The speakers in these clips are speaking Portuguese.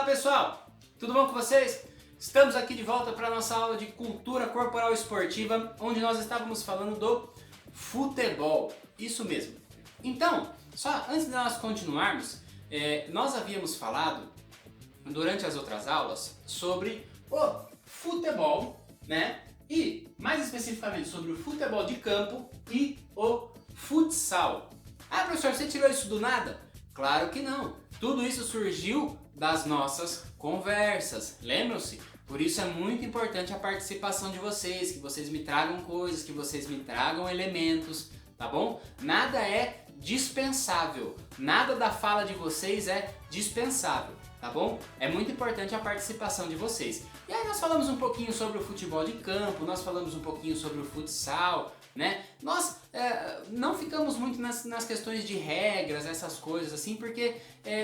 pessoal, tudo bom com vocês? Estamos aqui de volta para a nossa aula de cultura corporal esportiva, onde nós estávamos falando do futebol, isso mesmo. Então, só antes de nós continuarmos, nós havíamos falado durante as outras aulas sobre o futebol, né? E mais especificamente sobre o futebol de campo e o futsal. Ah, professor, você tirou isso do nada? Claro que não. Tudo isso surgiu das nossas conversas. Lembram-se? Por isso é muito importante a participação de vocês, que vocês me tragam coisas, que vocês me tragam elementos, tá bom? Nada é dispensável. Nada da fala de vocês é dispensável, tá bom? É muito importante a participação de vocês. E aí nós falamos um pouquinho sobre o futebol de campo, nós falamos um pouquinho sobre o futsal, né? Nós não ficamos muito nas questões de regras, essas coisas assim, porque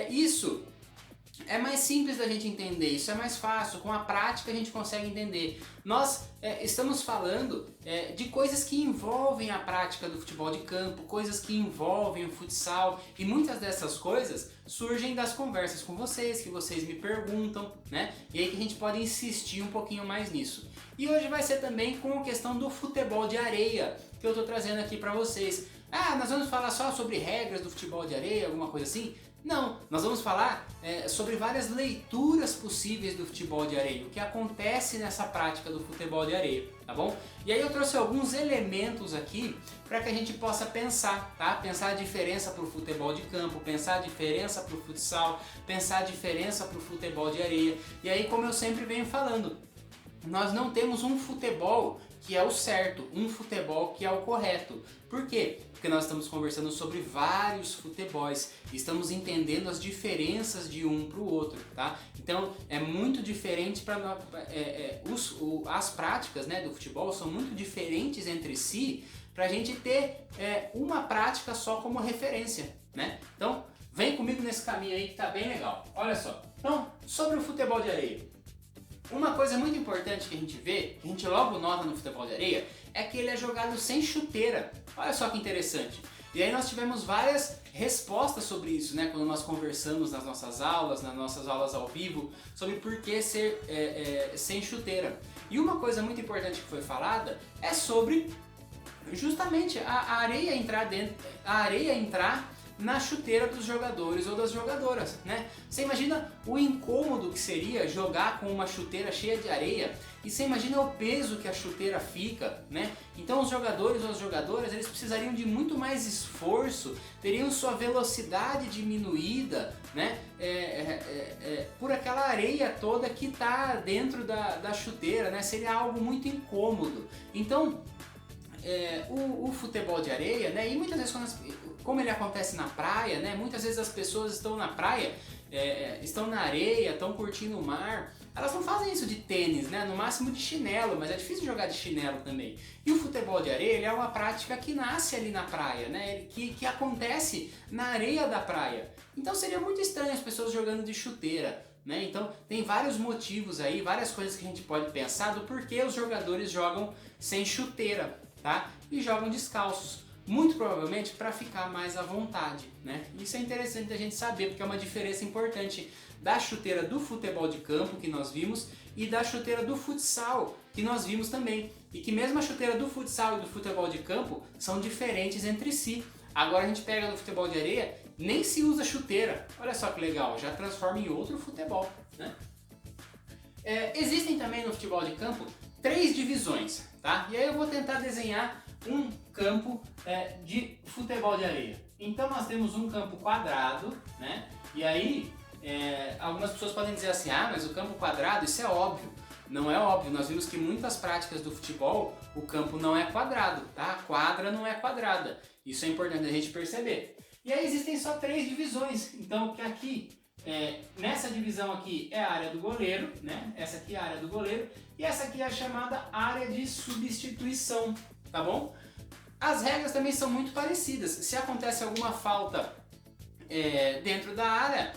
isso é mais simples da gente entender, isso é mais fácil, com a prática a gente consegue entender. Nós estamos falando de coisas que envolvem a prática do futebol de campo, coisas que envolvem o futsal, e muitas dessas coisas surgem das conversas com vocês, que vocês me perguntam, né? E aí que a gente pode insistir um pouquinho mais nisso. E hoje vai ser também com a questão do futebol de areia, que eu estou trazendo aqui para vocês. Ah, nós vamos falar só sobre regras do futebol de areia, alguma coisa assim? Não, nós vamos falar sobre várias leituras possíveis do futebol de areia, o que acontece nessa prática do futebol de areia, tá bom? E aí eu trouxe alguns elementos aqui para que a gente possa pensar, tá? Pensar a diferença para o futebol de campo, pensar a diferença para o futsal, pensar a diferença para o futebol de areia. E aí, como eu sempre venho falando, nós não temos um futebol que é o certo, um futebol que é o correto. Por quê? Porque nós estamos conversando sobre vários futebols, estamos entendendo as diferenças de um para o outro, tá? Então é muito diferente para as práticas, né, do futebol são muito diferentes entre si para a gente ter uma prática só como referência, né? Então vem comigo nesse caminho aí que tá bem legal. Olha só. Então, sobre o futebol de areia. Uma coisa muito importante que a gente vê, que a gente logo nota no futebol de areia, é que ele é jogado sem chuteira. Olha só que interessante. E aí nós tivemos várias respostas sobre isso, né? Quando nós conversamos nas nossas aulas ao vivo, sobre por que ser sem chuteira. E uma coisa muito importante que foi falada é sobre justamente a areia entrar na chuteira dos jogadores ou das jogadoras, né? Você imagina o incômodo que seria jogar com uma chuteira cheia de areia e você imagina o peso que a chuteira fica, né? Então os jogadores ou as jogadoras, eles precisariam de muito mais esforço, teriam sua velocidade diminuída, né? Por aquela areia toda que está dentro da chuteira, né? Seria algo muito incômodo. Então o futebol de areia, né? E muitas vezes como ele acontece na praia, né? Muitas vezes as pessoas estão na praia, estão na areia, estão curtindo o mar. Elas não fazem isso de tênis, né? No máximo de chinelo, mas é difícil jogar de chinelo também. E o futebol de areia, ele é uma prática que nasce ali na praia, né? Que acontece na areia da praia. Então seria muito estranho as pessoas jogando de chuteira, né? Então tem vários motivos aí, várias coisas que a gente pode pensar do porquê os jogadores jogam sem chuteira, tá? E jogam descalços. Muito provavelmente para ficar mais à vontade, né? Isso é interessante a gente saber, porque é uma diferença importante da chuteira do futebol de campo que nós vimos e da chuteira do futsal que nós vimos também. E que mesmo a chuteira do futsal e do futebol de campo são diferentes entre si. Agora a gente pega no futebol de areia, nem se usa chuteira. Olha só que legal, já transforma em outro futebol, né? Existem também no futebol de campo 3 divisões, tá? E aí eu vou tentar desenhar um campo de futebol de areia. Então nós temos um campo quadrado, né? E aí algumas pessoas podem dizer assim, ah, mas o campo quadrado, isso é óbvio. Não é óbvio, nós vimos que muitas práticas do futebol, o campo não é quadrado, tá? A quadra não é quadrada. Isso é importante a gente perceber. E aí existem só 3 divisões. Então que aqui, nessa divisão aqui é a área do goleiro, né? Essa aqui é a área do goleiro e essa aqui é a chamada área de substituição. Tá bom? As regras também são muito parecidas. Se acontece alguma falta dentro da área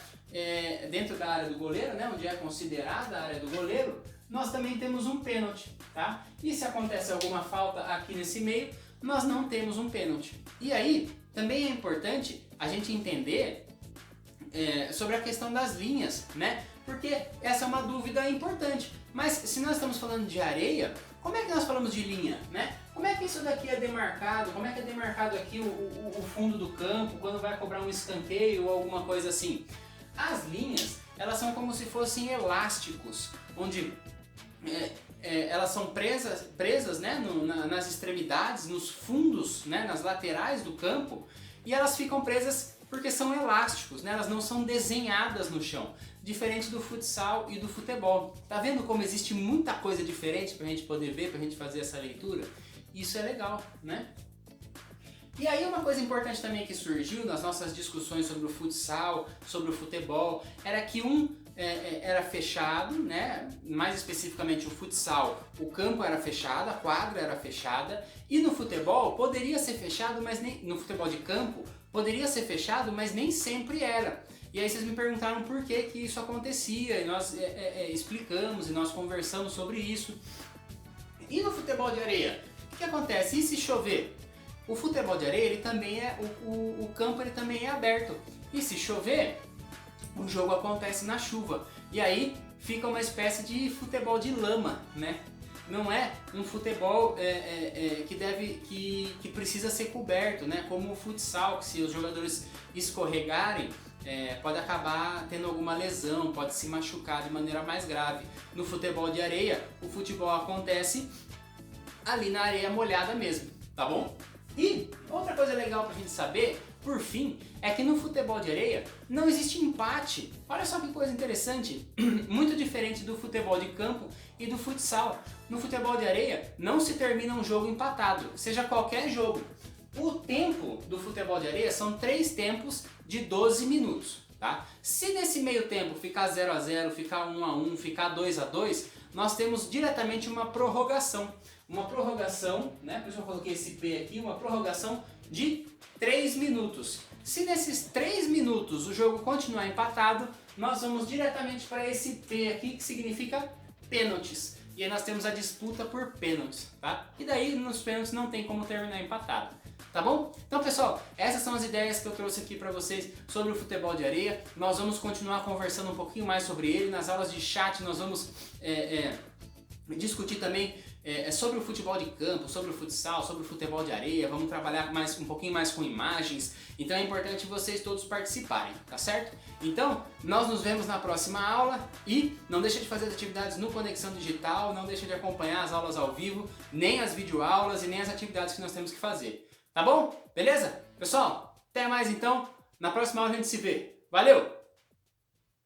do goleiro, né, onde é considerada a área do goleiro, nós também temos um pênalti, tá? E se acontece alguma falta aqui nesse meio, nós não temos um pênalti. E aí, também é importante a gente entender sobre a questão das linhas, né? Porque essa é uma dúvida importante. Mas se nós estamos falando de areia, como é que nós falamos de linha, né? Como é que isso daqui é demarcado? Como é que é demarcado aqui o fundo do campo quando vai cobrar um escanteio ou alguma coisa assim? As linhas, elas são como se fossem elásticos, onde elas são presas né, nas extremidades, nos fundos, né, nas laterais do campo, e elas ficam presas porque são elásticos, né, elas não são desenhadas no chão, diferente do futsal e do futebol. Tá vendo como existe muita coisa diferente pra gente poder ver, pra gente fazer essa leitura? Isso é legal, né? E aí uma coisa importante também que surgiu nas nossas discussões sobre o futsal, sobre o futebol, era que era fechado, né? Mais especificamente o futsal, o campo era fechado, a quadra era fechada, e no futebol poderia ser fechado, mas nem no futebol de campo poderia ser fechado, mas nem sempre era. E aí vocês me perguntaram por que que isso acontecia, e nós explicamos e nós conversamos sobre isso. E no futebol de areia, o que acontece? E se chover? O futebol de areia, ele também o campo ele também é aberto. E se chover, o jogo acontece na chuva. E aí fica uma espécie de futebol de lama, né? Não é um futebol que precisa ser coberto, né? Como o futsal, que se os jogadores escorregarem, pode acabar tendo alguma lesão, pode se machucar de maneira mais grave. No futebol de areia, o futebol acontece ali na areia molhada mesmo, tá bom? E outra coisa legal pra gente saber, por fim, é que no futebol de areia não existe empate. Olha só que coisa interessante, muito diferente do futebol de campo e do futsal. No futebol de areia não se termina um jogo empatado, seja qualquer jogo. O tempo do futebol de areia são 3 tempos de 12 minutos. Tá? Se nesse meio tempo ficar 0 a 0, ficar 1 a 1, ficar 2 a 2, nós temos diretamente uma prorrogação. Uma prorrogação, né? Por isso eu coloquei esse P aqui, uma prorrogação de 3 minutos. Se nesses 3 minutos o jogo continuar empatado, nós vamos diretamente para esse P aqui, que significa pênaltis. E aí nós temos a disputa por pênaltis, tá? E daí nos pênaltis não tem como terminar empatado. Tá bom? Então pessoal, essas são as ideias que eu trouxe aqui para vocês sobre o futebol de areia. Nós vamos continuar conversando um pouquinho mais sobre ele. Nas aulas de chat nós vamos discutir também sobre o futebol de campo, sobre o futsal, sobre o futebol de areia. Vamos trabalhar um pouquinho mais com imagens. Então é importante vocês todos participarem, tá certo? Então, nós nos vemos na próxima aula e não deixa de fazer as atividades no Conexão Digital, não deixa de acompanhar as aulas ao vivo, nem as videoaulas e nem as atividades que nós temos que fazer. Tá bom? Beleza? Pessoal, até mais então. Na próxima aula a gente se vê. Valeu!